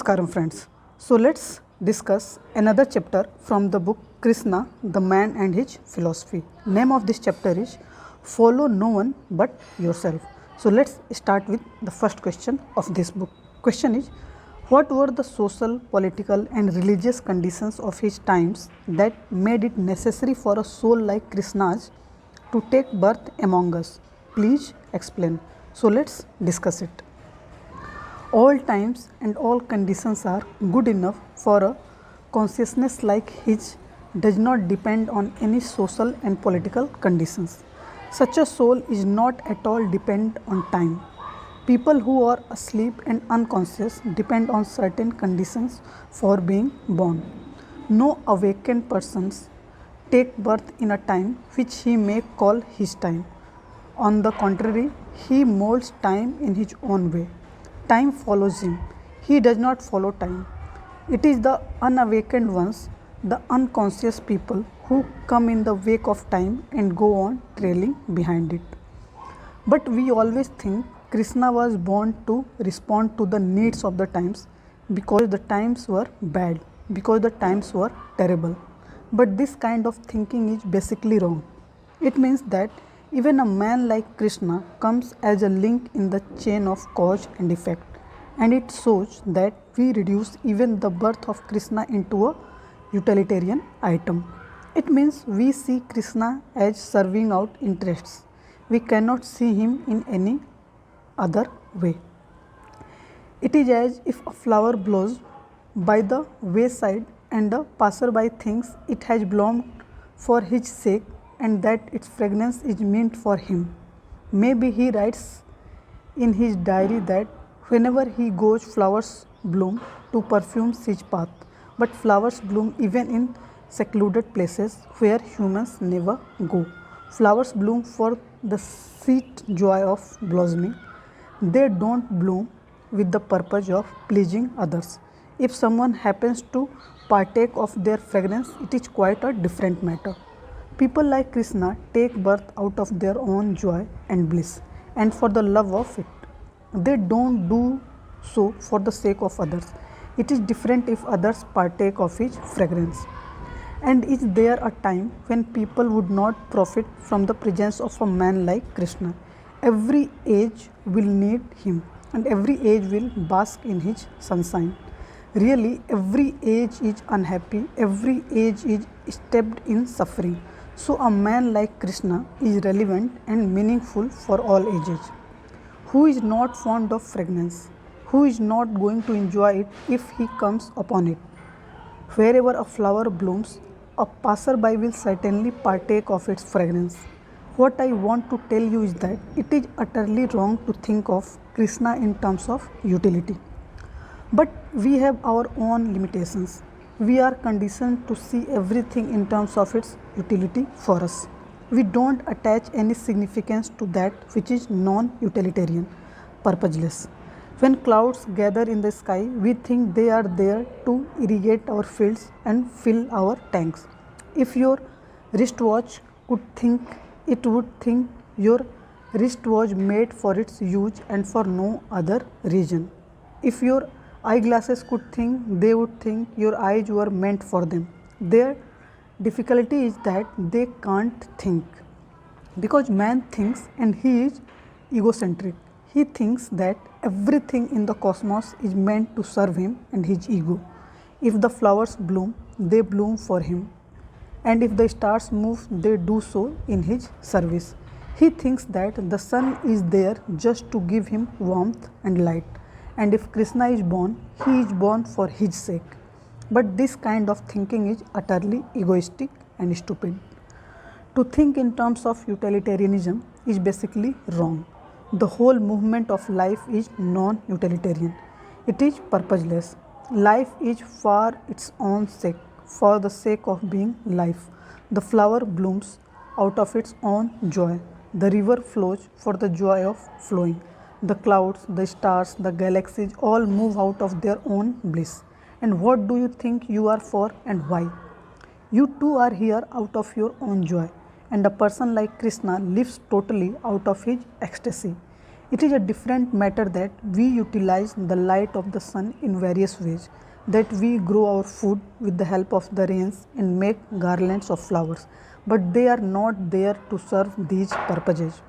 Namaskaram friends. So let's discuss another chapter from the book Krishna, the Man and His Philosophy. Name of this chapter is Follow No One But Yourself. So let's start with the first question of this book. Question is, what were the social, political and religious conditions of his times that made it necessary for a soul like Krishna's to take birth among us? Please explain. So let's discuss it. All times and all conditions are good enough for a consciousness like his does not depend on any social and political conditions. Such a soul is not at all dependent on time. People who are asleep and unconscious depend on certain conditions for being born. No awakened persons take birth in a time which he may call his time. On the contrary, he molds time in his own way. Time follows him. He does not follow time. It is the unawakened ones, the unconscious people, who come in the wake of time and go on trailing behind it. But we always think Krishna was born to respond to the needs of the times because the times were bad, because the times were terrible. But this kind of thinking is basically wrong. It means that even a man like Krishna comes as a link in the chain of cause and effect, and it shows that we reduce even the birth of Krishna into a utilitarian item. It means we see Krishna as serving out interests. We cannot see him in any other way. It is as if a flower blows by the wayside and the passerby thinks it has bloomed for his sake and that its fragrance is meant for him. Maybe he writes in his diary that whenever he goes, flowers bloom to perfume his path. But flowers bloom even in secluded places where humans never go. Flowers bloom for the sweet joy of blossoming. They don't bloom with the purpose of pleasing others. If someone happens to partake of their fragrance, it is quite a different matter. People like Krishna take birth out of their own joy and bliss and for the love of it. They don't do so for the sake of others. It is different if others partake of his fragrance. And is there a time when people would not profit from the presence of a man like Krishna? Every age will need him and every age will bask in his sunshine. Really, every age is unhappy, every age is steeped in suffering. So, a man like Krishna is relevant and meaningful for all ages. Who is not fond of fragrance? Who is not going to enjoy it if he comes upon it? Wherever a flower blooms, a passerby will certainly partake of its fragrance. What I want to tell you is that it is utterly wrong to think of Krishna in terms of utility. But we have our own limitations. We are conditioned to see everything in terms of its utility for us. We don't attach any significance to that which is non-utilitarian, purposeless. When clouds gather in the sky, we think they are there to irrigate our fields and fill our tanks. If your wristwatch could think, it would think your wrist was made for its use and for no other reason. If your eyeglasses could think, they would think your eyes were meant for them. Their difficulty is that they can't think. Because man thinks and he is egocentric. He thinks that everything in the cosmos is meant to serve him and his ego. If the flowers bloom, they bloom for him. And if the stars move, they do so in his service. He thinks that the sun is there just to give him warmth and light. And if Krishna is born, he is born for his sake. But this kind of thinking is utterly egoistic and stupid. To think in terms of utilitarianism is basically wrong. The whole movement of life is non-utilitarian. It is purposeless. Life is for its own sake, for the sake of being life. The flower blooms out of its own joy. The river flows for the joy of flowing. The clouds, the stars, the galaxies all move out of their own bliss. And what do you think you are for and why? You too are here out of your own joy. And a person like Krishna lives totally out of his ecstasy. It is a different matter that we utilize the light of the sun in various ways, that we grow our food with the help of the rains and make garlands of flowers, but they are not there to serve these purposes.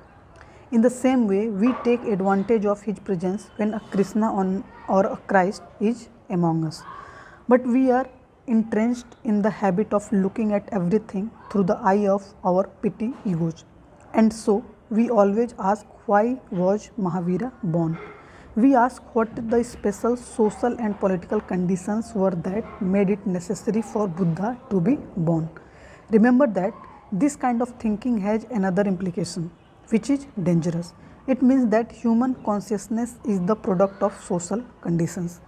In the same way, we take advantage of His presence when a Krishna or a Christ is among us. But we are entrenched in the habit of looking at everything through the eye of our petty egos. And so, we always ask, why was Mahavira born? We ask what the special social and political conditions were that made it necessary for Buddha to be born. Remember that this kind of thinking has another implication, which is dangerous. It means that human consciousness is the product of social conditions.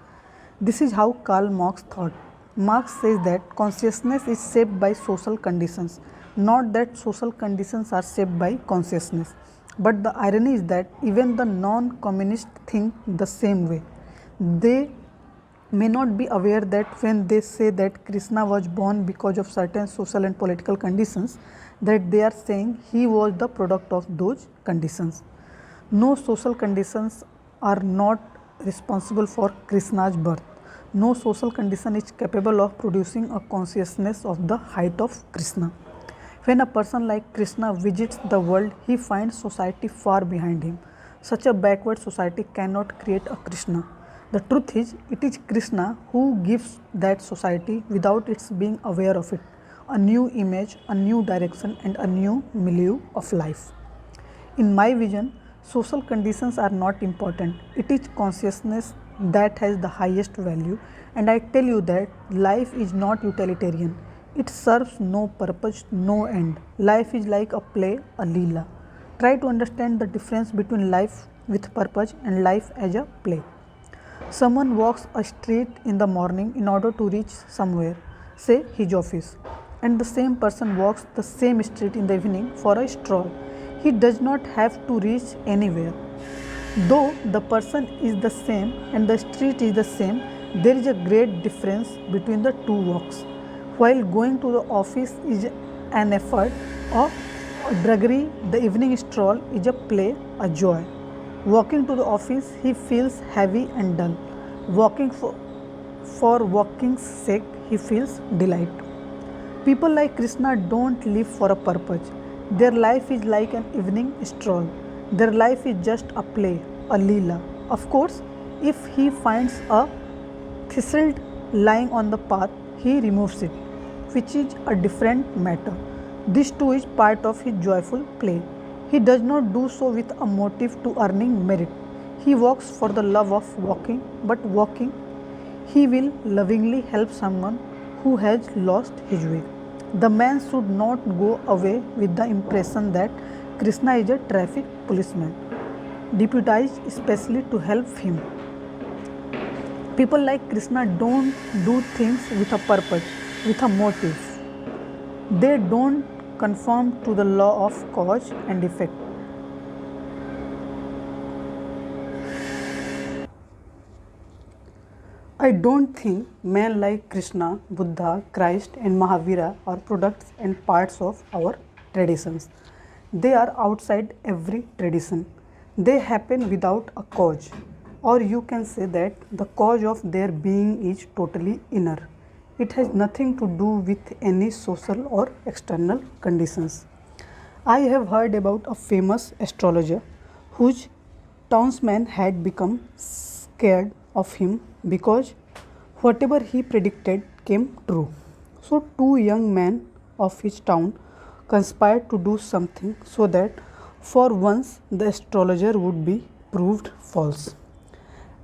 This is how Karl Marx thought. Marx says that consciousness is shaped by social conditions, not that social conditions are shaped by consciousness. But the irony is that even the non-communists think the same way. They may not be aware that when they say that Krishna was born because of certain social and political conditions, that they are saying he was the product of those conditions. No social conditions are not responsible for Krishna's birth. No social condition is capable of producing a consciousness of the height of Krishna. When a person like Krishna visits the world, he finds society far behind him. Such a backward society cannot create a Krishna. The truth is, it is Krishna who gives that society, without its being aware of it, a new image, a new direction, and a new milieu of life. In my vision, social conditions are not important. It is consciousness that has the highest value, and I tell you that life is not utilitarian. It serves no purpose, no end. Life is like a play, a leela. Try to understand the difference between life with purpose and life as a play. Someone walks a street in the morning in order to reach somewhere, say his office, and the same person walks the same street in the evening for a stroll. He does not have to reach anywhere. Though the person is the same and the street is the same, there is a great difference between the two walks. While going to the office is an effort or a drudgery, the evening stroll is a play, a joy. Walking to the office, he feels heavy and dull. Walking for walking's sake, he feels delight. People like Krishna don't live for a purpose. Their life is like an evening stroll. Their life is just a play, a leela. Of course, if he finds a thistle lying on the path, he removes it, which is a different matter. This too is part of his joyful play. He does not do so with a motive to earning merit. He walks for the love of walking, but walking, he will lovingly help someone who has lost his way. The man should not go away with the impression that Krishna is a traffic policeman, deputized especially to help him. People like Krishna don't do things with a purpose, with a motive. They don't conform to the law of cause and effect. I don't think men like Krishna, Buddha, Christ, and Mahavira are products and parts of our traditions. They are outside every tradition. They happen without a cause. Or you can say that the cause of their being is totally inner. It has nothing to do with any social or external conditions. I have heard about a famous astrologer whose townsmen had become scared of him because whatever he predicted came true. So, two young men of his town conspired to do something so that for once the astrologer would be proved false.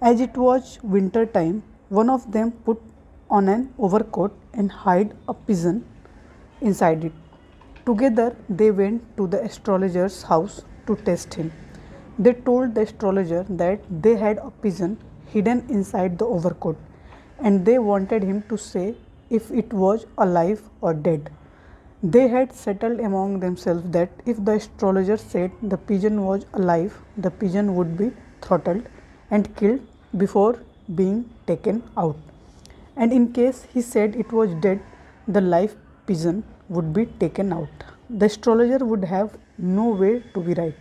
As it was winter time, one of them put on an overcoat and hid a pigeon inside it. Together they went to the astrologer's house to test him. They told the astrologer that they had a pigeon hidden inside the overcoat and they wanted him to say if it was alive or dead. They had settled among themselves that if the astrologer said the pigeon was alive, the pigeon would be throttled and killed before being taken out. And in case he said it was dead, the live pigeon would be taken out. The astrologer would have no way to be right.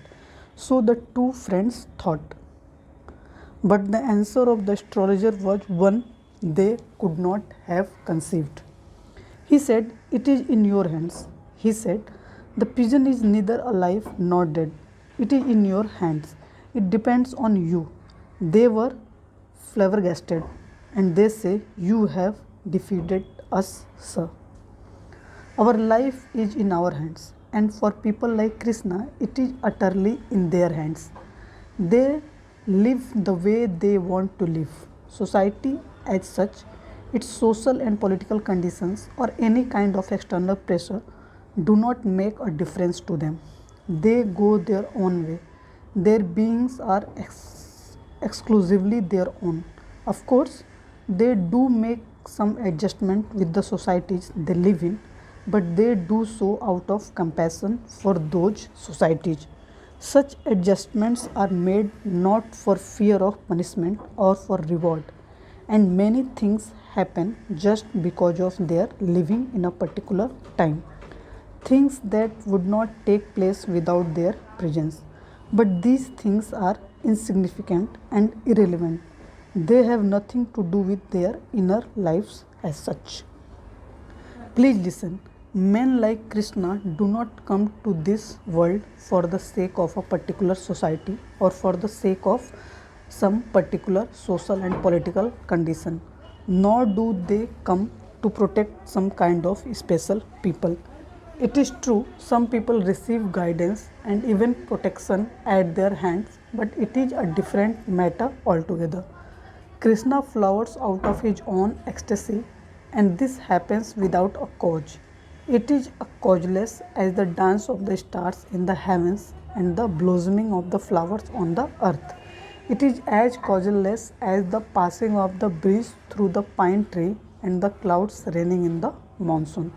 So the two friends thought. But the answer of the astrologer was one they could not have conceived. He said, "It is in your hands." He said, "The pigeon is neither alive nor dead. It is in your hands. It depends on you." They were flabbergasted, and they say, "You have defeated us, sir." Our life is in our hands, and for people like Krishna, it is utterly in their hands. They live the way they want to live. Society, as such, its social and political conditions, or any kind of external pressure, do not make a difference to them. They go their own way. Their beings are exclusively their own. Of course, they do make some adjustment with the societies they live in, but they do so out of compassion for those societies. Such adjustments are made not for fear of punishment or for reward, and many things happen just because of their living in a particular time. Things that would not take place without their presence. But these things are insignificant and irrelevant. They have nothing to do with their inner lives as such. Please listen. Men like Krishna do not come to this world for the sake of a particular society or for the sake of some particular social and political condition, nor do they come to protect some kind of special people. It is true, some people receive guidance and even protection at their hands, but it is a different matter altogether. Krishna flowers out of his own ecstasy, and this happens without a cause. It is a causeless as the dance of the stars in the heavens and the blossoming of the flowers on the earth. It is as causeless as the passing of the breeze through the pine tree and the clouds raining in the monsoon.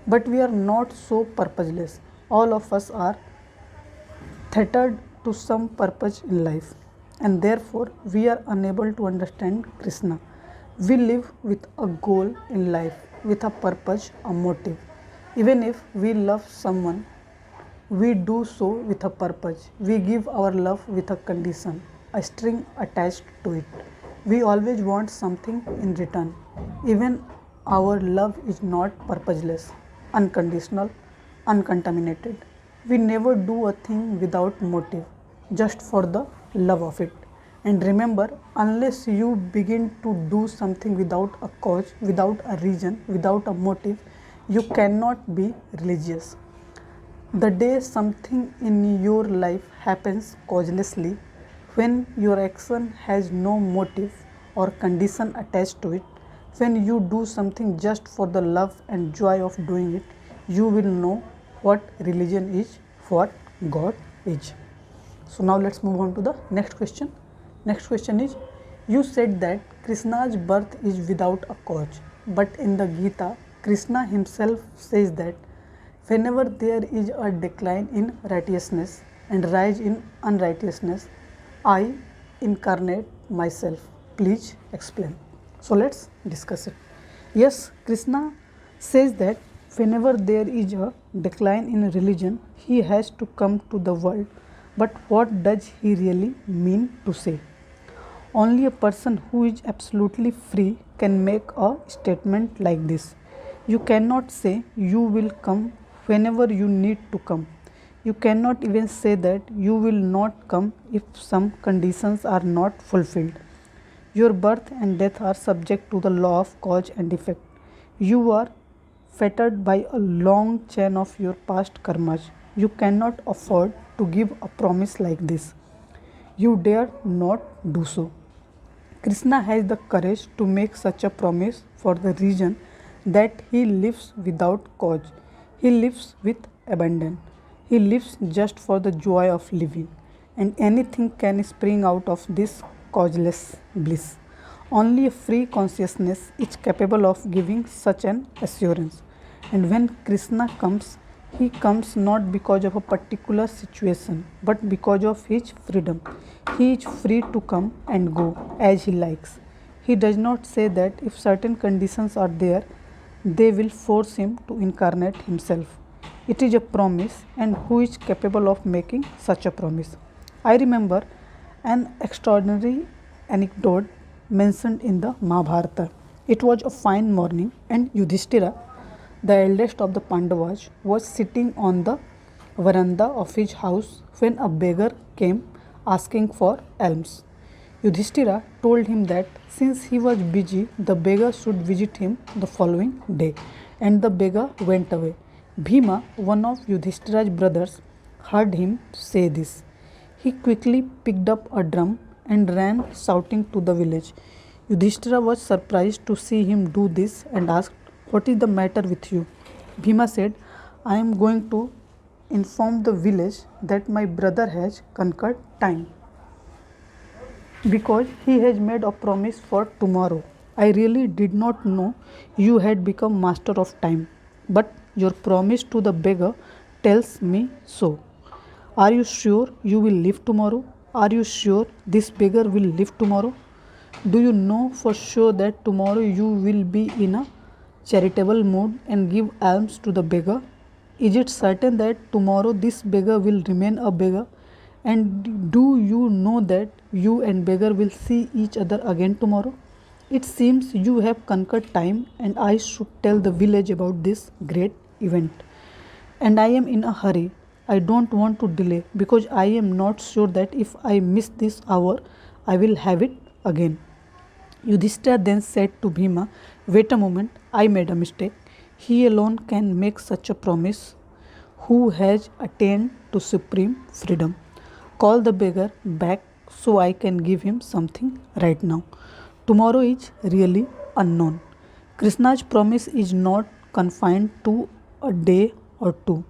But we are not so purposeless. All of us are tethered to some purpose in life, and therefore we are unable to understand Krishna. We live with a goal in life, with a purpose, a motive. Even if we love someone, we do so with a purpose. We give our love with a condition, a string attached to it. We always want something in return. Even our love is not purposeless, unconditional, uncontaminated. We never do a thing without motive, just for the love of it. And remember, unless you begin to do something without a cause, without a reason, without a motive, you cannot be religious. The day something in your life happens causelessly, when your action has no motive or condition attached to it, when you do something just for the love and joy of doing it, you will know what religion is, what God is. So now let's move on to the next question. Next question is, you said that Krishna's birth is without a cause, but in the Gita, Krishna himself says that whenever there is a decline in righteousness and rise in unrighteousness, I incarnate myself. Please explain. So let's discuss it. Yes, Krishna says that whenever there is a decline in religion, he has to come to the world. But what does he really mean to say? Only a person who is absolutely free can make a statement like this. You cannot say you will come whenever you need to come. You cannot even say that you will not come if some conditions are not fulfilled. Your birth and death are subject to the law of cause and effect. You are fettered by a long chain of your past karmas. You cannot afford to give a promise like this. You dare not do so. Krishna has the courage to make such a promise for the reason that he lives without cause. He lives with abandon. He lives just for the joy of living, and anything can spring out of this causeless bliss. Only a free consciousness is capable of giving such an assurance. And when Krishna comes, he comes not because of a particular situation, but because of his freedom. He is free to come and go as he likes. He does not say that if certain conditions are there, they will force him to incarnate himself. It is a promise, and who is capable of making such a promise? I remember an extraordinary anecdote mentioned in the Mahabharata. It was a fine morning, and Yudhishthira, the eldest of the Pandavas, was sitting on the veranda of his house when a beggar came asking for alms. Yudhishthira told him that since he was busy, the beggar should visit him the following day, and the beggar went away. Bhima, one of Yudhishthira's brothers, heard him say this. He quickly picked up a drum and ran shouting to the village. Yudhishthira was surprised to see him do this and asked, "What is the matter with you?" Bhima said, "I am going to inform the village that my brother has conquered time because he has made a promise for tomorrow. I really did not know you had become master of time, but your promise to the beggar tells me so. Are you sure you will live tomorrow? Are you sure this beggar will live tomorrow? Do you know for sure that tomorrow you will be in a charitable mood and give alms to the beggar? Is it certain that tomorrow this beggar will remain a beggar? And do you know that you and beggar will see each other again tomorrow? It seems you have conquered time, and I should tell the village about this great event. And I am in a hurry. I don't want to delay because I am not sure that if I miss this hour, I will have it again." Yudhishthira then said to Bhima, "Wait a moment, I made a mistake. He alone can make such a promise who has attained to supreme freedom. Call the beggar back so I can give him something right now. Tomorrow is really unknown. Krishna's promise is not confined to a day or two,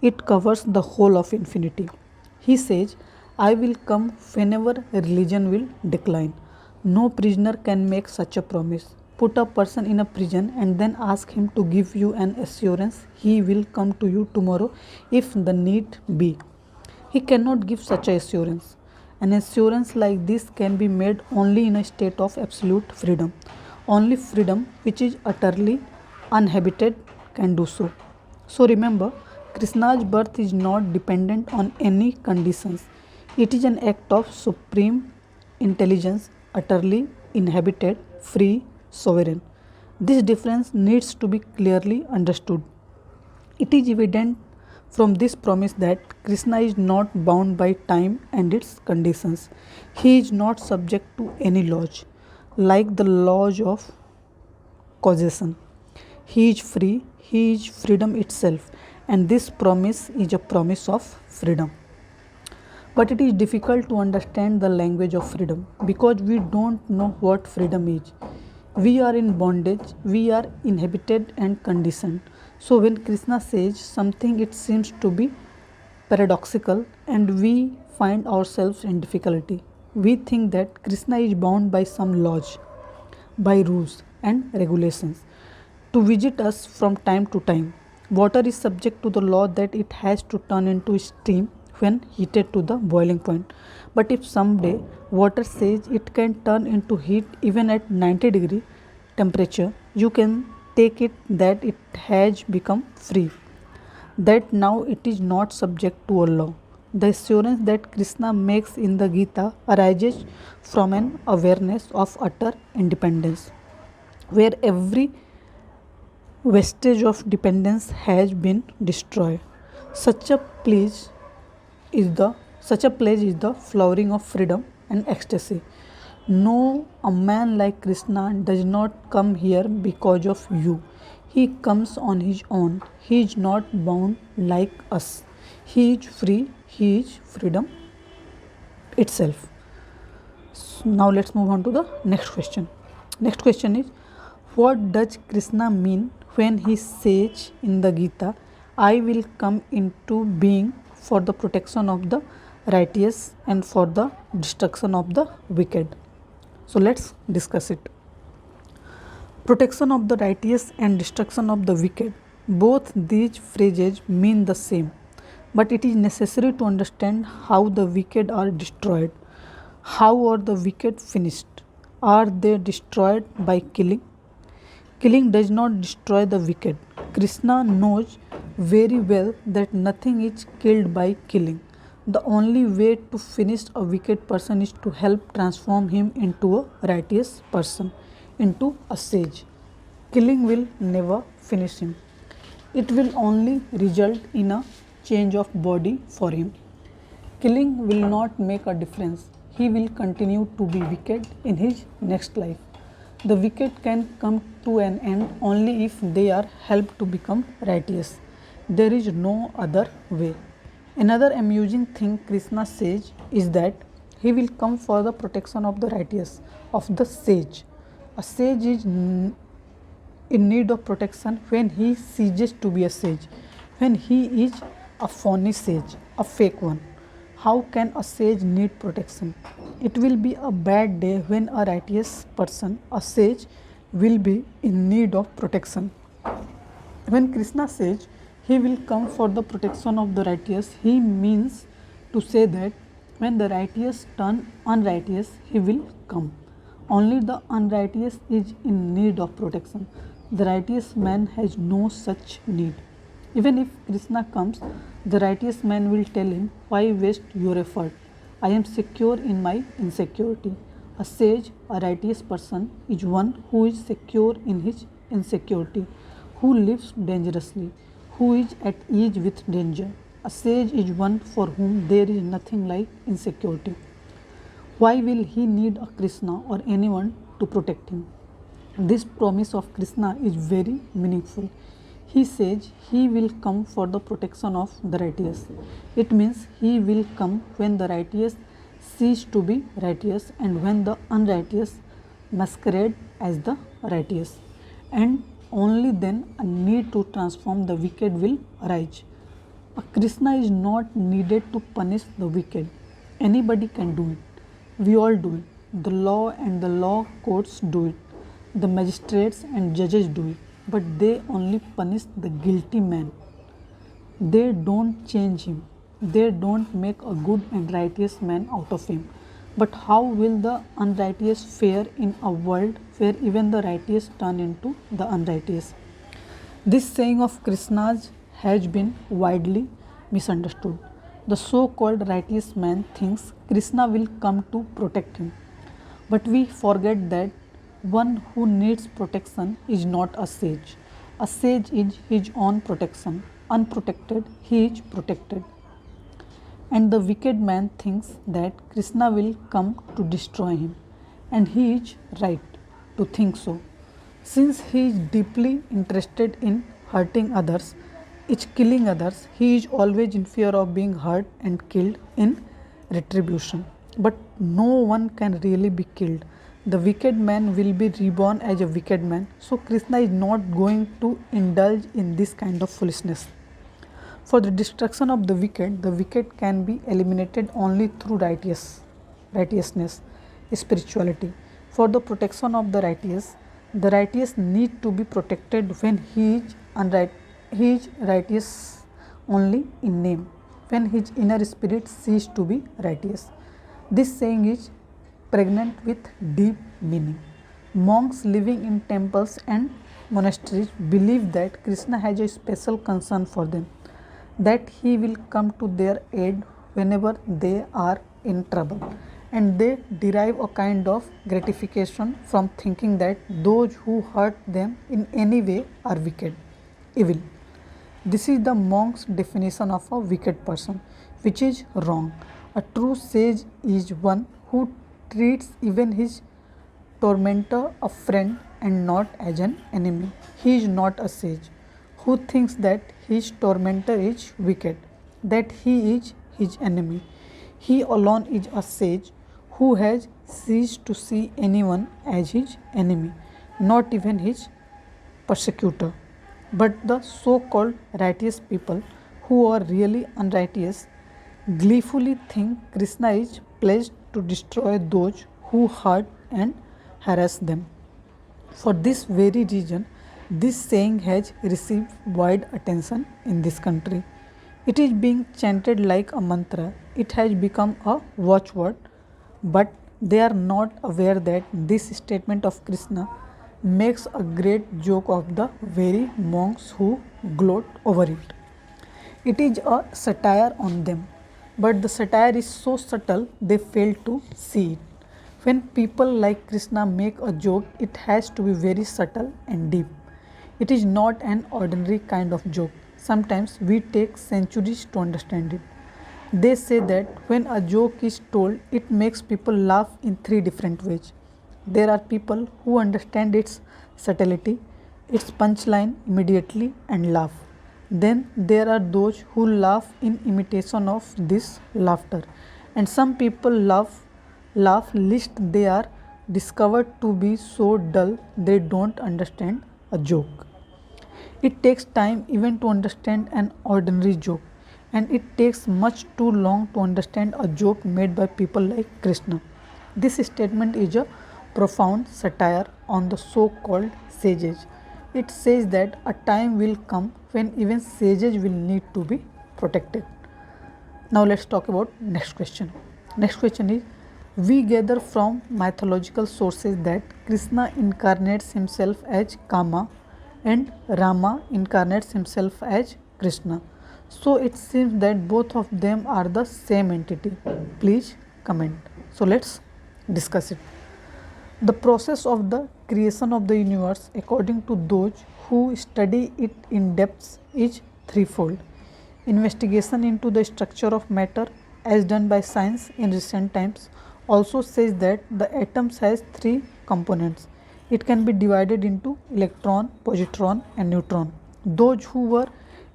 it covers the whole of infinity. He says, I will come whenever religion will decline. No prisoner can make such a promise. Put a person in a prison and then ask him to give you an assurance he will come to you tomorrow if the need be. He cannot give such a assurance. An assurance like this can be made only in a state of absolute freedom. Only freedom which is utterly uninhibited can do so. So remember, Krishna's birth is not dependent on any conditions. It is an act of supreme intelligence, utterly inhabited, free, sovereign. This difference needs to be clearly understood. It is evident from this promise that Krishna is not bound by time and its conditions. He is not subject to any laws, like the laws of causation. He is free, he is freedom itself, and this promise is a promise of freedom. But it is difficult to understand the language of freedom because we don't know what freedom is. We are in bondage, we are inhabited and conditioned. So when Krishna says something, it seems to be paradoxical and we find ourselves in difficulty. We think that Krishna is bound by some laws, by rules and regulations to visit us from time to time. Water is subject to the law that it has to turn into steam when heated to the boiling point. But if someday water says it can turn into heat even at 90-degree temperature, you can take it that it has become free, that now it is not subject to a law. The assurance that Krishna makes in the Gita arises from an awareness of utter independence, where every vestige of dependence has been destroyed. Such a place is the flowering of freedom and ecstasy. No, a man like Krishna does not come here because of you. He comes on his own. He is not bound like us. He is free. He is freedom itself. So now let's move on to the next question. Next question is, what does Krishna mean when he says in the Gita, I will come into being for the protection of the righteous and for the destruction of the wicked? So let's discuss it. Protection of the righteous and destruction of the wicked. Both these phrases mean the same, but it is necessary to understand how the wicked are destroyed. How are the wicked finished? Are they destroyed by killing? Killing does not destroy the wicked. Krishna knows very well that nothing is killed by killing. The only way to finish a wicked person is to help transform him into a righteous person, into a sage. Killing will never finish him. It will only result in a change of body for him. Killing will not make a difference. He will continue to be wicked in his next life. The wicked can come to an end only if they are helped to become righteous. There is no other way. Another amusing thing Krishna says is that he will come for the protection of the righteous, of the sage. A sage is in need of protection when he ceases to be a sage, when he is a phony sage, a fake one. How can a sage need protection? It will be a bad day when a righteous person, a sage, will be in need of protection. When Krishna says he will come for the protection of the righteous, he means to say that when the righteous turn unrighteous, he will come. Only the unrighteous is in need of protection. The righteous man has no such need. Even if Krishna comes, the righteous man will tell him, "Why waste your effort? I am secure in my insecurity." A sage, a righteous person, is one who is secure in his insecurity, who lives dangerously, who is at ease with danger. A sage is one for whom there is nothing like insecurity. Why will he need a Krishna or anyone to protect him? This promise of Krishna is very meaningful. He says he will come for the protection of the righteous. It means he will come when the righteous cease to be righteous and when the unrighteous masquerade as the righteous. And only then a need to transform the wicked will arise. A Krishna is not needed to punish the wicked. Anybody can do it. We all do it. The law and the law courts do it. The magistrates and judges do it. But they only punish the guilty man. They don't change him. They don't make a good and righteous man out of him. But how will the unrighteous fare in a world where even the righteous turn into the unrighteous? This saying of Krishna's has been widely misunderstood. The so-called righteous man thinks Krishna will come to protect him. But we forget that one who needs protection is not a sage. A sage is his own protection. Unprotected, he is protected. And the wicked man thinks that Krishna will come to destroy him. And he is right to think so. Since he is deeply interested in hurting others, is killing others, he is always in fear of being hurt and killed in retribution. But no one can really be killed. The wicked man will be reborn as a wicked man. So Krishna is not going to indulge in this kind of foolishness. For the destruction of the wicked can be eliminated only through righteousness, spirituality. For the protection of the righteous need to be protected when he is righteous only in name, when his inner spirit ceases to be righteous. This saying is pregnant with deep meaning. Monks living in temples and monasteries believe that Krishna has a special concern for them, that he will come to their aid whenever they are in trouble, and they derive a kind of gratification from thinking that those who hurt them in any way are wicked, evil. This is the monk's definition of a wicked person, which is wrong. A true sage is one who treats even his tormentor a friend and not as an enemy. He is not a sage who thinks that his tormentor is wicked, that he is his enemy. He alone is a sage who has ceased to see anyone as his enemy, not even his persecutor. But the so-called righteous people who are really unrighteous gleefully think Krishna is pledged to destroy those who hurt and harass them. For this very reason, this saying has received wide attention in this country. It is being chanted like a mantra. It has become a watchword, but they are not aware that this statement of Krishna makes a great joke of the very monks who gloat over it. It is a satire on them. but the satire is so subtle they fail to see it. When people like Krishna make a joke, it has to be very subtle and deep. It is not an ordinary kind of joke. Sometimes we take centuries to understand it. They say that when a joke is told, it makes people laugh in three different ways. There are people who understand its subtlety, its punchline immediately and laugh. Then there are those who laugh in imitation of this laughter. And some people laugh lest they are discovered to be so dull they don't understand a joke. It takes time even to understand an ordinary joke, and it takes much too long to understand a joke made by people like Krishna. This statement is a profound satire on the so called sages. It says that a time will come when even sages will need to be protected. Now let's talk about next question. Next question is, we gather from mythological sources that Krishna incarnates himself as Kama and Rama incarnates himself as Krishna. So it seems that both of them are the same entity. Please comment. So let's discuss it. The process of the creation of the universe, according to those who study it in depth, is threefold. Investigation into the structure of matter, as done by science in recent times, also says that the atoms has three components. It can be divided into electron, positron and neutron. Those who were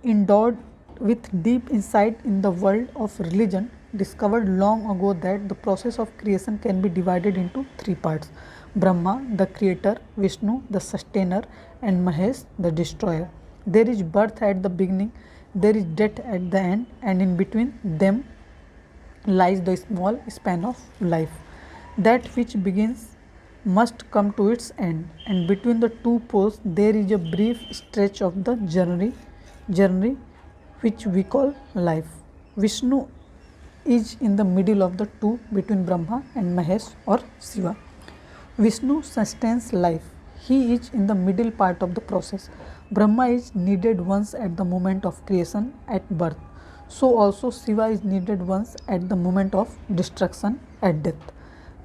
endowed with deep insight in the world of religion discovered long ago that the process of creation can be divided into three parts: Brahma, the creator; Vishnu, the sustainer; and Mahesh, the destroyer. There is birth at the beginning, there is death at the end, and in between them lies the small span of life. That which begins must come to its end, and between the two poles there is a brief stretch of the journey which we call life. Vishnu is in the middle of the two between Brahma and Mahesh or Shiva. Vishnu sustains life. He is in the middle part of the process. Brahma is needed once at the moment of creation at birth. So also Shiva is needed once at the moment of destruction at death.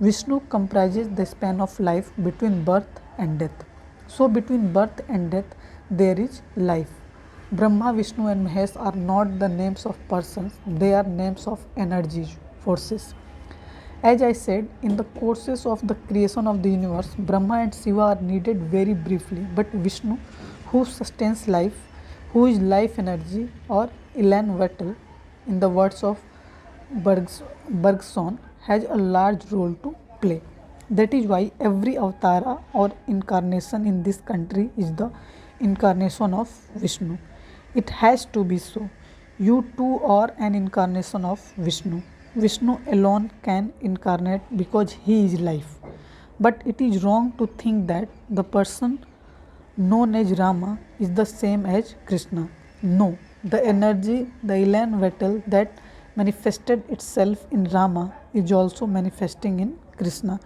Vishnu comprises the span of life between birth and death. So between birth and death there is life. Brahma, Vishnu and Mahesh are not the names of persons, they are names of energies, forces. As I said, in the courses of the creation of the universe, Brahma and Shiva are needed very briefly, but Vishnu, who sustains life, who is life energy or elan vital, in the words of Bergson, has a large role to play. That is why every avatara or incarnation in this country is the incarnation of Vishnu. It has to be so. You too are an incarnation of Vishnu. Vishnu alone can incarnate because he is life. But it is wrong to think that the person known as Rama is the same as Krishna. No, the energy, the elan vital that manifested itself in Rama is also manifesting in Krishna,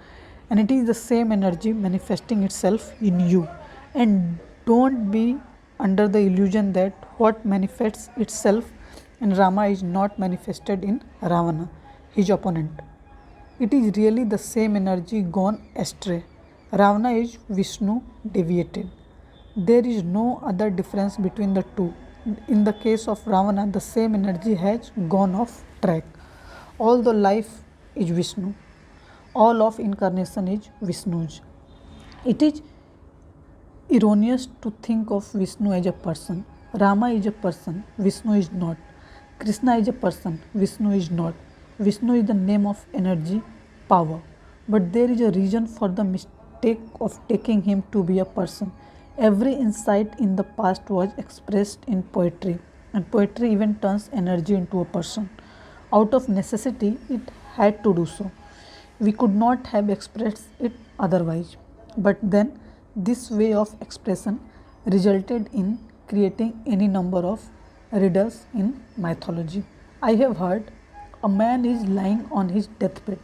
and it is the same energy manifesting itself in you. And don't be under the illusion that what manifests itself in Rama is not manifested in Ravana, his opponent. It is really the same energy gone astray. Ravana is Vishnu deviated. There is no other difference between the two. In the case of Ravana, the same energy has gone off track. All the life is Vishnu. All of incarnation is Vishnu's. It is erroneous to think of Vishnu as a person. Rama is a person, Vishnu is not. Krishna is a person, Vishnu is not. Vishnu is the name of energy, power. But there is a reason for the mistake of taking him to be a person. Every insight in the past was expressed in poetry, and poetry even turns energy into a person. Out of necessity, it had to do so. We could not have expressed it otherwise. But then, this way of expression resulted in creating any number of riddles in mythology. I have heard a man is lying on his deathbed.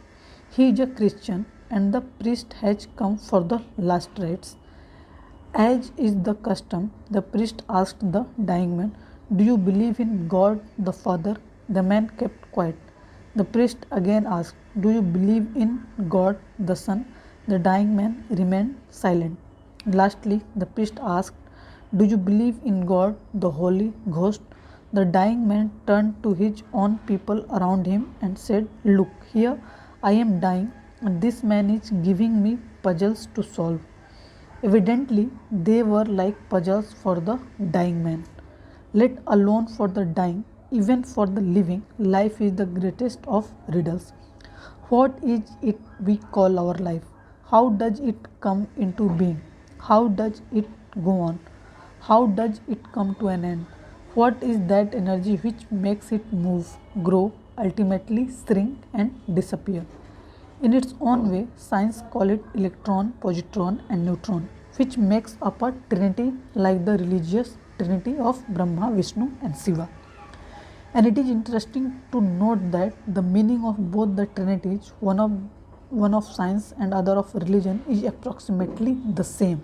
He is a Christian, and the priest has come for the last rites. As is the custom, the priest asked the dying man, "Do you believe in God the Father?" The man kept quiet. The priest again asked, "Do you believe in God the Son?" The dying man remained silent. Lastly, the priest asked, "Do you believe in God the Holy Ghost?" The dying man turned to his own people around him and said, "Look, here I am dying, and this man is giving me puzzles to solve." Evidently, they were like puzzles for the dying man. Let alone for the dying, even for the living, life is the greatest of riddles. What is it we call our life? How does it come into being? How does it go on? How does it come to an end? What is that energy which makes it move, grow, ultimately shrink and disappear? In its own way, science calls it electron, positron, and neutron, which makes up a trinity like the religious trinity of Brahma, Vishnu, and Shiva. And it is interesting to note that the meaning of both the trinities, one of science and other of religion, is approximately the same.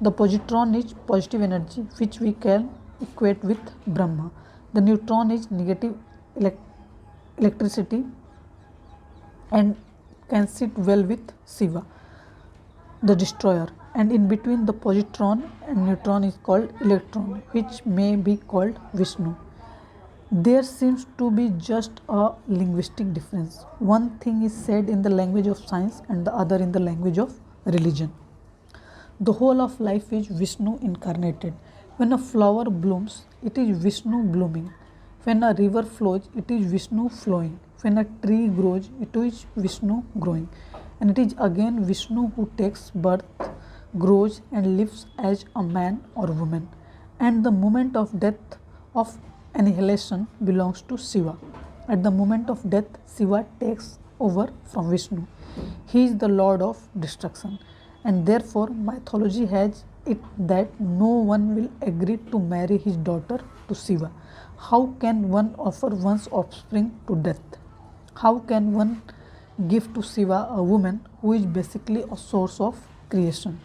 The positron is positive energy, which we can equate with Brahma. The neutron is negative electricity and can sit well with Shiva, the destroyer. And in between the positron and neutron is called electron, which may be called Vishnu. There seems to be just a linguistic difference. One thing is said in the language of science and the other in the language of religion. The whole of life is Vishnu incarnated. When a flower blooms, it is Vishnu blooming. When a river flows, it is Vishnu flowing. When a tree grows, it is Vishnu growing. And it is again Vishnu who takes birth, grows and lives as a man or woman. And the moment of death, of annihilation, belongs to Shiva. At the moment of death, Shiva takes over from Vishnu. He is the Lord of destruction. And therefore, mythology has it that no one will agree to marry his daughter to Shiva. How can one offer one's offspring to death? How can one give to Shiva a woman who is basically a source of creation?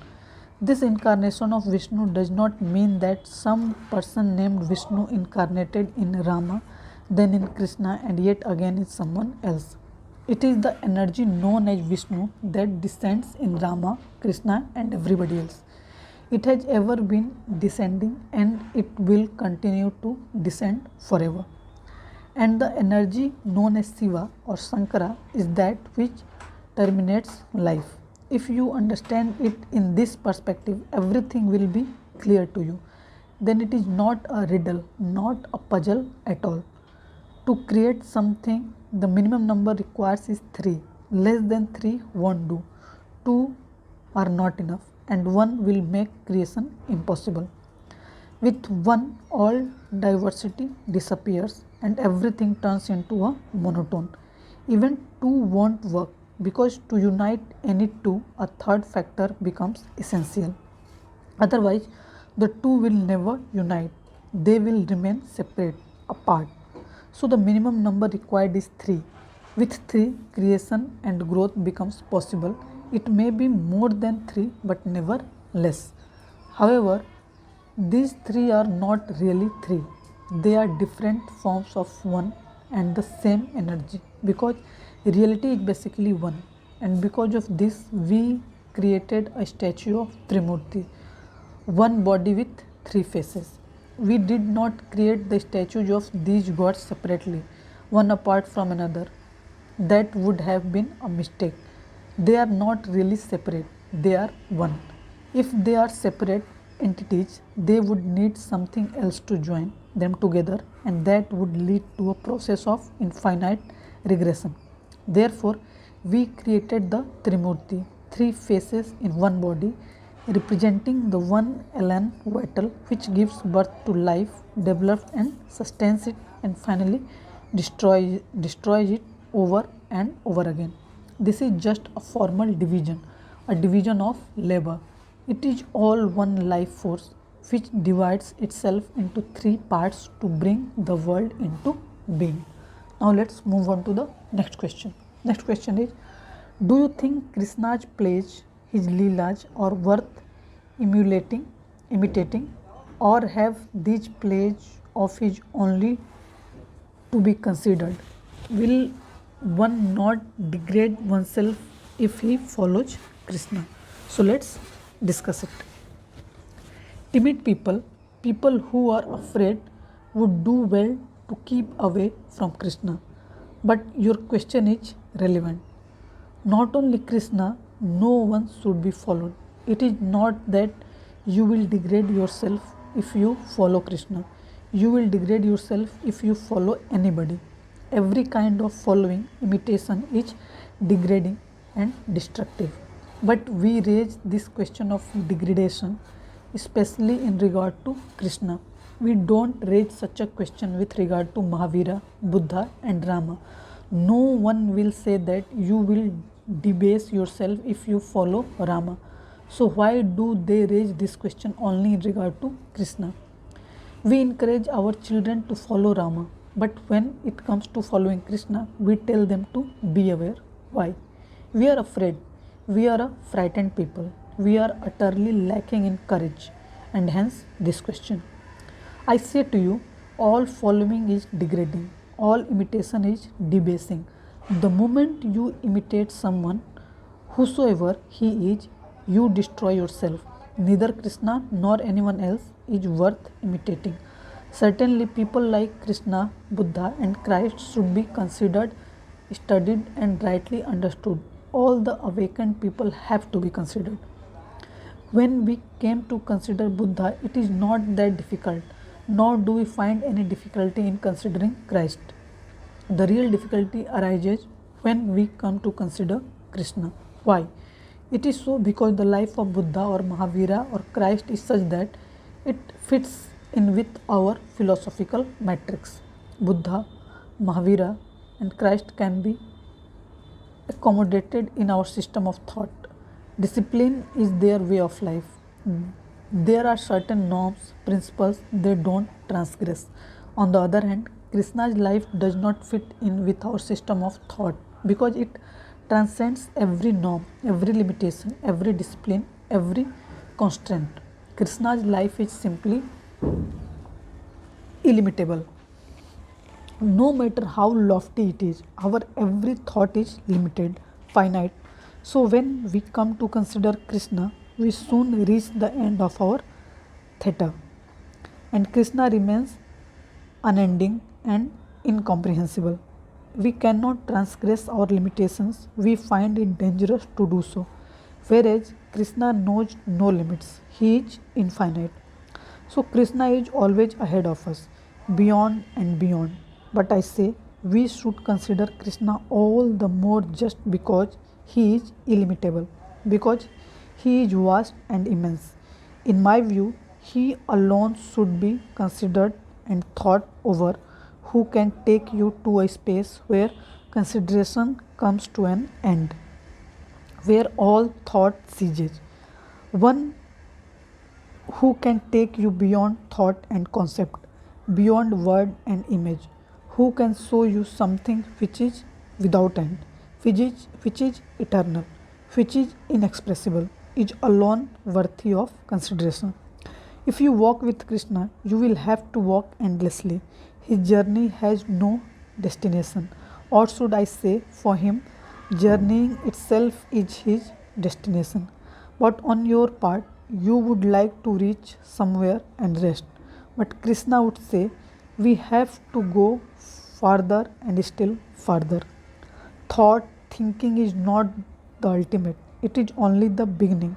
This incarnation of Vishnu does not mean that some person named Vishnu incarnated in Rama, then in Krishna, and yet again in someone else. It is the energy known as Vishnu that descends in Rama, Krishna, and everybody else. It has ever been descending and it will continue to descend forever. And the energy known as Shiva or Sankara is that which terminates life. If you understand it in this perspective, everything will be clear to you. Then it is not a riddle, not a puzzle at all. To create something, the minimum number required is 3. Less than 3 won't do. 2 are not enough, and 1 will make creation impossible. With 1, all diversity disappears and everything turns into a monotone. Even 2 won't work, because to unite any 2, a third factor becomes essential. Otherwise, the 2 will never unite. They will remain separate, apart. So the minimum number required is 3. With 3, creation and growth becomes possible. It may be more than 3, but never less. However, these 3 are not really 3. They are different forms of one and the same energy, because reality is basically one. And because of this, we created a statue of Trimurti, one body with 3 faces. We did not create the statues of these gods separately, one apart from another. That would have been a mistake. They are not really separate, they are one. If they are separate entities, they would need something else to join them together, and that would lead to a process of infinite regression. Therefore, we created the Trimurti, 3 faces in one body, representing the one elan vital which gives birth to life, develops and sustains it, and finally destroys it over and over again. This is just a formal division, a division of labor. It is all one life force which divides itself into 3 parts to bring the world into being. Now let's move on to the next question. Next question is, do you think Krishna's plays, his leelas, are worth imitating, or have these plays of his only to be considered? Will one not degrade oneself if he follows Krishna. So let's discuss it. Timid people, people who are afraid, would do well to keep away from Krishna. But your question is relevant. Not only Krishna, no one should be followed. It is not that you will degrade yourself if you follow Krishna. You will degrade yourself if you follow anybody. Every kind of following, imitation is degrading and destructive. But we raise this question of degradation, especially in regard to Krishna. We don't raise such a question with regard to Mahavira, Buddha, and Rama. No one will say that you will debase yourself if you follow Rama. So, why do they raise this question only in regard to Krishna? We encourage our children to follow Rama, but when it comes to following Krishna, we tell them to be aware. Why? We are afraid. We are a frightened people. We are utterly lacking in courage, and hence this question. I say to you, all following is degrading, all imitation is debasing. The moment you imitate someone, whosoever he is, you destroy yourself. Neither Krishna nor anyone else is worth imitating. Certainly, people like Krishna, Buddha, and Christ should be considered, studied, and rightly understood. All the awakened people have to be considered. When we came to consider Buddha, it is not that difficult, nor do we find any difficulty in considering Christ. The real difficulty arises when we come to consider Krishna. Why? It is so because the life of Buddha or Mahavira or Christ is such that it fits in with our philosophical matrix. Buddha, Mahavira, and Christ can be accommodated in our system of thought. Discipline is their way of life. There are certain norms, principles they don't transgress. On the other hand, Krishna's life does not fit in with our system of thought because it transcends every norm, every limitation, every discipline, every constraint. Krishna's life is simply illimitable. No matter how lofty it is, our every thought is limited, finite. So when we come to consider Krishna, we soon reach the end of our theta. And Krishna remains unending and incomprehensible. We cannot transgress our limitations, we find it dangerous to do so. Whereas Krishna knows no limits, he is infinite. So Krishna is always ahead of us, beyond and beyond. But I say we should consider Krishna all the more just because he is illimitable, because he is vast and immense. In my view, he alone should be considered and thought over, who can take you to a space where consideration comes to an end, where all thought ceases. One who can take you beyond thought and concept, beyond word and image, who can show you something which is without end, which is eternal, which is inexpressible, is alone worthy of consideration. If you walk with Krishna, you will have to walk endlessly. His journey has no destination, or should I say, for him, journeying itself is his destination. But on your part, you would like to reach somewhere and rest. But Krishna would say, we have to go farther and still farther. Thought, thinking is not the ultimate, it is only the beginning.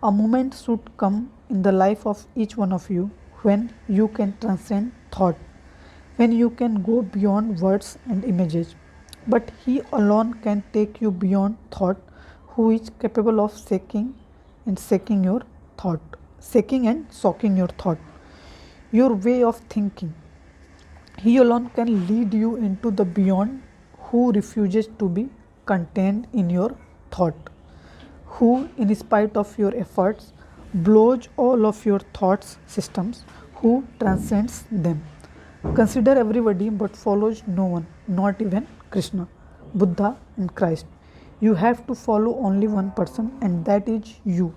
A moment should come in the life of each one of you when you can transcend thought, when you can go beyond words and images. But he alone can take you beyond thought, who is capable of shaking and shaking your thought, shaking and shocking your thought, your way of thinking. He alone can lead you into the beyond, who refuses to be contained in your thought, who, in spite of your efforts, blows all of your thoughts systems, who transcends them. Consider everybody but follows no one, not even Krishna, Buddha, and Christ. You have to follow only one person, and that is you.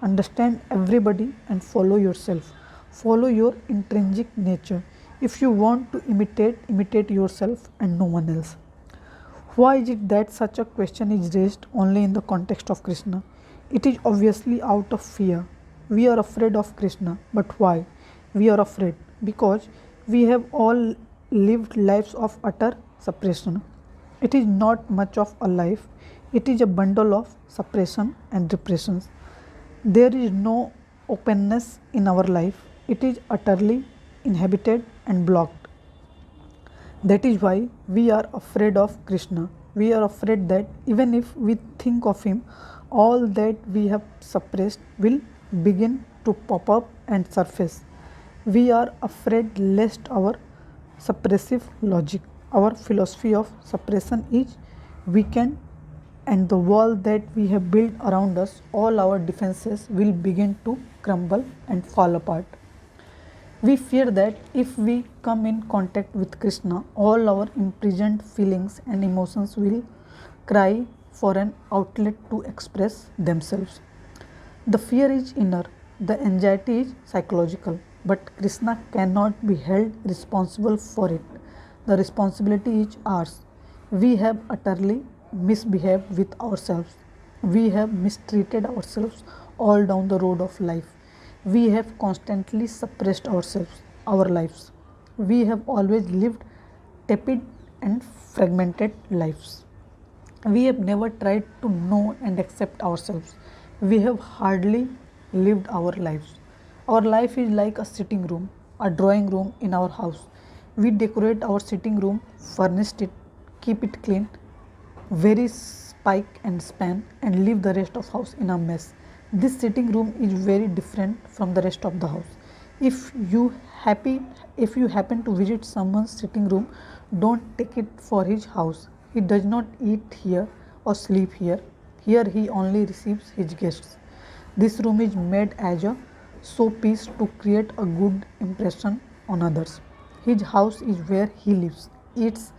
Understand everybody and follow yourself. Follow your intrinsic nature. If you want to imitate yourself and no one else. Why is it that such a question is raised only in the context of Krishna? It is obviously out of fear. We are afraid of Krishna, but why? We are afraid because we have all lived lives of utter suppression. It is not much of a life, it is a bundle of suppression and repressions. There is no openness in our life, it is utterly inhabited and blocked. That is why we are afraid of Krishna. We are afraid that even if we think of him, all that we have suppressed will begin to pop up and surface. We are afraid lest our suppressive logic, our philosophy of suppression is weakened, and the wall that we have built around us, all our defenses will begin to crumble and fall apart. We fear that if we come in contact with Krishna, all our imprisoned feelings and emotions will cry for an outlet to express themselves. The fear is inner, the anxiety is psychological, but Krishna cannot be held responsible for it. The responsibility is ours. We have utterly misbehaved with ourselves. We have mistreated ourselves all down the road of life. We have constantly suppressed ourselves, our lives. We have always lived tepid and fragmented lives. We have never tried to know and accept ourselves. We have hardly lived our lives. Our life is like a sitting room, a drawing room in our house. We decorate our sitting room, furnish it, keep it clean, very spike and span, and leave the rest of house in a mess. This sitting room is very different from the rest of the house. If you happy if you happen to visit someone's sitting room, don't take it for his house. He does not eat here or sleep here. Here he only receives his guests. This room is made as a showpiece to create a good impression on others. His house is where he lives, eats,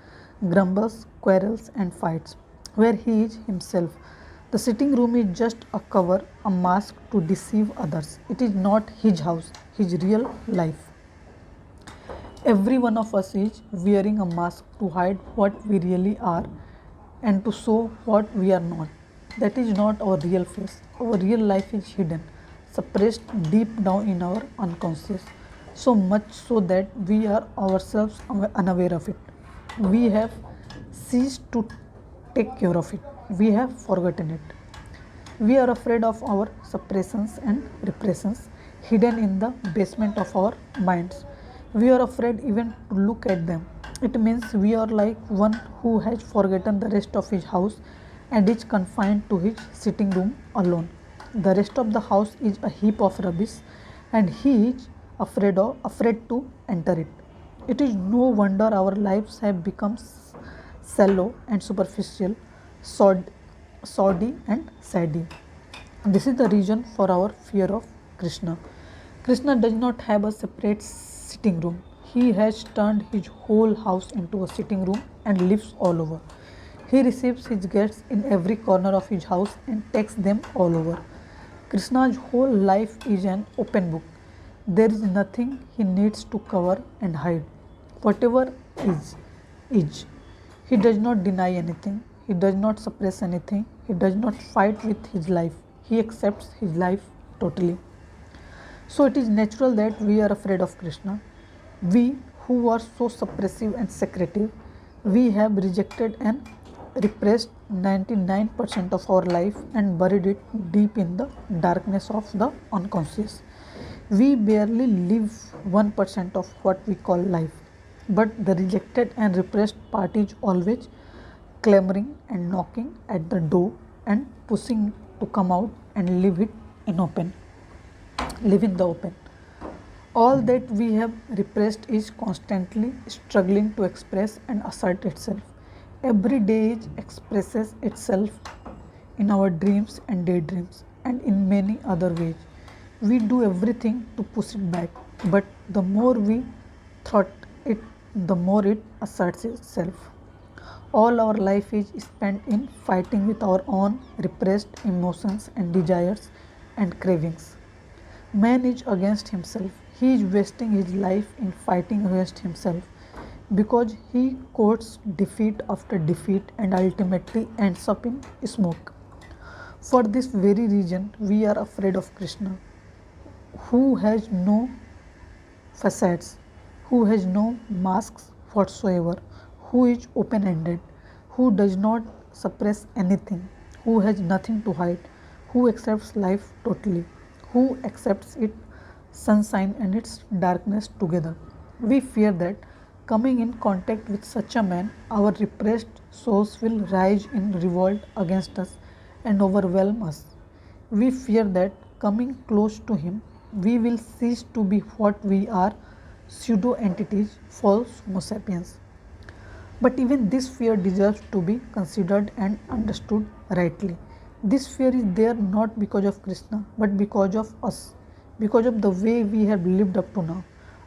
grumbles, quarrels, and fights, where he is himself. The sitting room is just a cover, a mask to deceive others. It is not his house, his real life. Every one of us is wearing a mask to hide what we really are and to show what we are not. That is not our real face. Our real life is hidden, suppressed deep down in our unconscious, so much so that we are ourselves unaware of it. We have ceased to take care of it. We have forgotten it. We are afraid of our suppressions and repressions hidden in the basement of our minds. We are afraid even to look at them. It means we are like one who has forgotten the rest of his house and is confined to his sitting room alone. The rest of the house is a heap of rubbish and he is afraid to enter it. It is no wonder our lives have become shallow and superficial, sordid and saddy. This is the reason for our fear of Krishna. Krishna does not have a separate sitting room. He has turned his whole house into a sitting room and lives all over. He receives his guests in every corner of his house and takes them all over. Krishna's whole life is an open book. There is nothing he needs to cover and hide. Whatever is, is. He does not deny anything. He does not suppress anything. He does not fight with his life. He accepts his life totally. So it is natural that we are afraid of Krishna. We who are so suppressive and secretive, we have rejected and repressed 99% of our life and buried it deep in the darkness of the unconscious. We barely live 1% of what we call life, but the rejected and repressed part is always clamoring and knocking at the door and pushing to come out and live in the open. All that we have repressed is constantly struggling to express and assert itself. Every day it expresses itself in our dreams and daydreams and in many other ways. We do everything to push it back, but the more we thought it, the more it asserts itself. All our life is spent in fighting with our own repressed emotions and desires and cravings. Man is against himself. He is wasting his life in fighting against himself. because he courts defeat after defeat and ultimately ends up in smoke. For this very reason, we are afraid of Krishna, who has no facades, who has no masks whatsoever, who is open ended, who does not suppress anything, who has nothing to hide, who accepts life totally, who accepts its sunshine and its darkness together. We fear that coming in contact with such a man, our repressed souls will rise in revolt against us and overwhelm us. We fear that coming close to him, we will cease to be what we are, pseudo entities, false Homo sapiens. But even this fear deserves to be considered and understood rightly. This fear is there not because of Krishna, but because of us, because of the way we have lived up to now.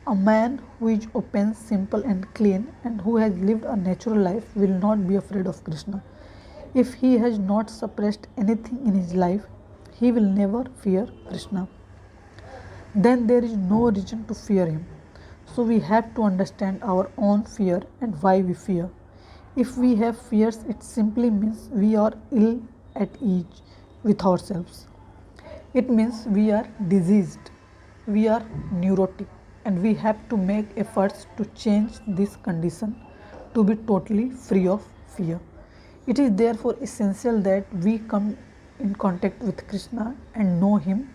A man who is open, simple, and clean, and who has lived a natural life, will not be afraid of Krishna. If he has not suppressed anything in his life, he will never fear Krishna. Then there is no reason to fear him. So we have to understand our own fear and why we fear. If we have fears, it simply means we are ill at ease with ourselves. It means we are diseased, we are neurotic, and we have to make efforts to change this condition to be totally free of fear. It is therefore essential that we come in contact with Krishna and know him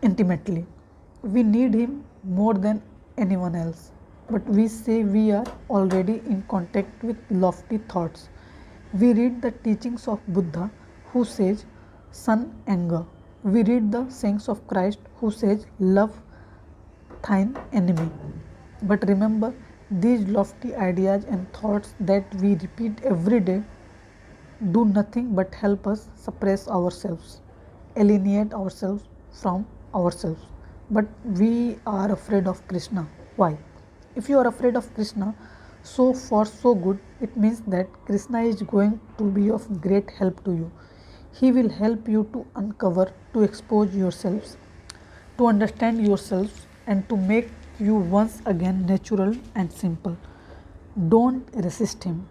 intimately. We need him more than anyone else, but we say we are already in contact with lofty thoughts. We read the teachings of Buddha, who says, "Shun anger." We read the sayings of Christ, who says, "Love thine enemy." But remember, these lofty ideas and thoughts that we repeat every day do nothing but help us suppress ourselves, alienate ourselves from ourselves. But we are afraid of Krishna. Why? If you are afraid of Krishna, so far so good, it means that Krishna is going to be of great help to you. He will help you to uncover, to expose yourselves, to understand yourselves, and to make you once again natural and simple. Don't resist him.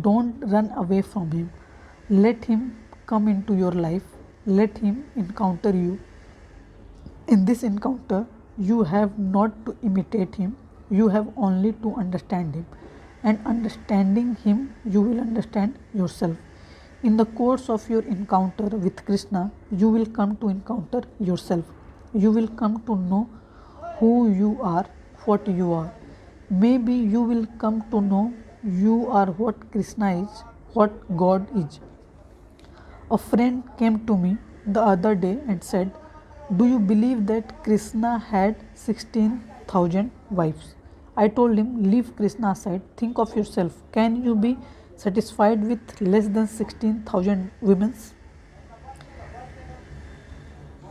Don't run away from him. Let him come into your life. Let him encounter you. In this encounter, you have not to imitate him, you have only to understand him. And understanding him, you will understand yourself. In the course of your encounter with Krishna, you will come to encounter yourself. You will come to know who you are, what you are. Maybe you will come to know you are what Krishna is, what God is. A friend came to me the other day and said, "Do you believe that Krishna had 16,000 wives?" I told him, "Leave Krishna aside, think of yourself. Can you be satisfied with less than 16,000 women?"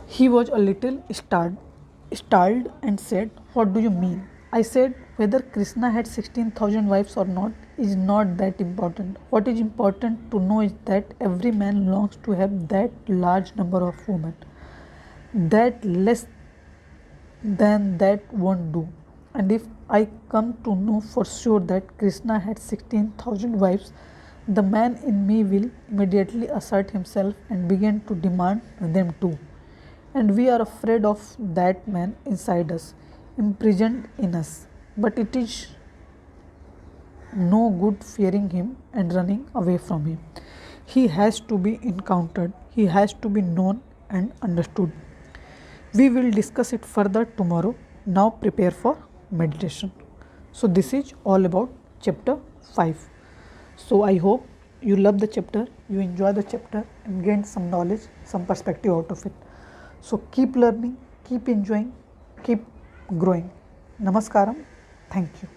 He was a little startled and said, "What do you mean?" I said, "Whether Krishna had 16,000 wives or not is not that important. What is important to know is that every man longs to have that large number of women. That less than that won't do. And if I come to know for sure that Krishna had 16,000 wives, the man in me will immediately assert himself and begin to demand them too. And we are afraid of that man inside us, imprisoned in us. But it is no good fearing him and running away from him. He has to be encountered, he has to be known and understood. We will discuss it further tomorrow. Now prepare for meditation." So this is all about chapter 5. So I hope you love the chapter, you enjoy the chapter and gain some knowledge, some perspective out of it. So keep learning, keep enjoying, keep growing. Namaskaram. Thank you.